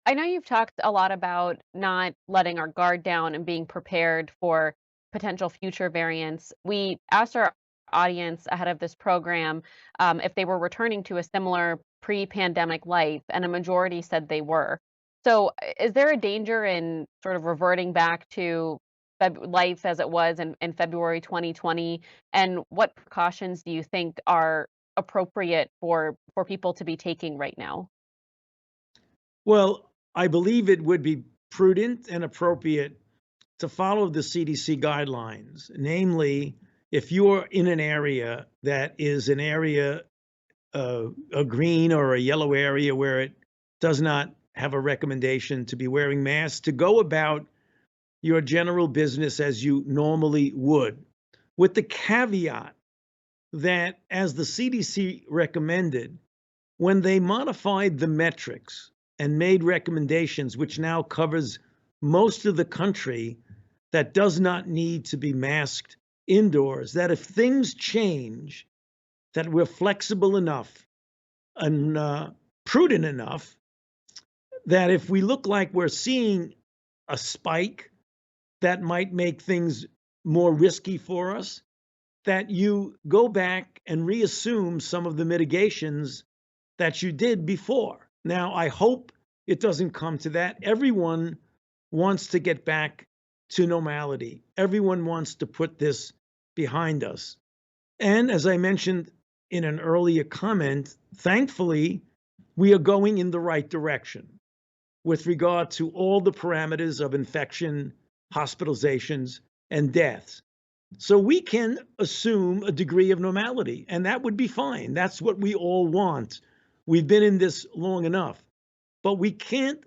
I know you've talked a lot about not letting our guard down and being prepared for potential future variants. We asked our audience ahead of this program if they were returning to a similar pre-pandemic life, and a majority said they were. So, is there a danger in sort of reverting back to life as it was in February 2020? And what precautions do you think are appropriate for people to be taking right now? Well, I believe it would be prudent and appropriate to follow the CDC guidelines. Namely, if you're in an area that is an area, a green or a yellow area where it does not have a recommendation to be wearing masks, to go about your general business as you normally would, with the caveat that, as the CDC recommended, when they modified the metrics and made recommendations, which now covers most of the country that does not need to be masked indoors, that if things change, that we're flexible enough and prudent enough that if we look like we're seeing a spike that might make things more risky for us, that you go back and reassume some of the mitigations that you did before. Now, I hope it doesn't come to that. Everyone wants to get back to normality. Everyone wants to put this behind us. And as I mentioned in an earlier comment, thankfully, we are going in the right direction with regard to all the parameters of infection, hospitalizations, and deaths. So we can assume a degree of normality, and that would be fine. That's what we all want. We've been in this long enough, but we can't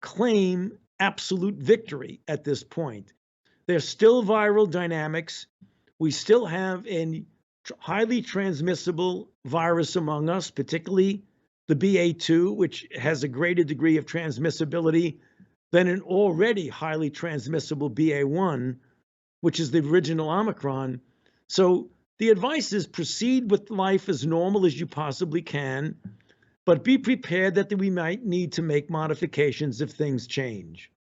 claim absolute victory at this point. There's still viral dynamics. We still have a highly transmissible virus among us, particularly the BA2, which has a greater degree of transmissibility than an already highly transmissible BA1, which is the original Omicron. So the advice is proceed with life as normal as you possibly can, but be prepared that we might need to make modifications if things change.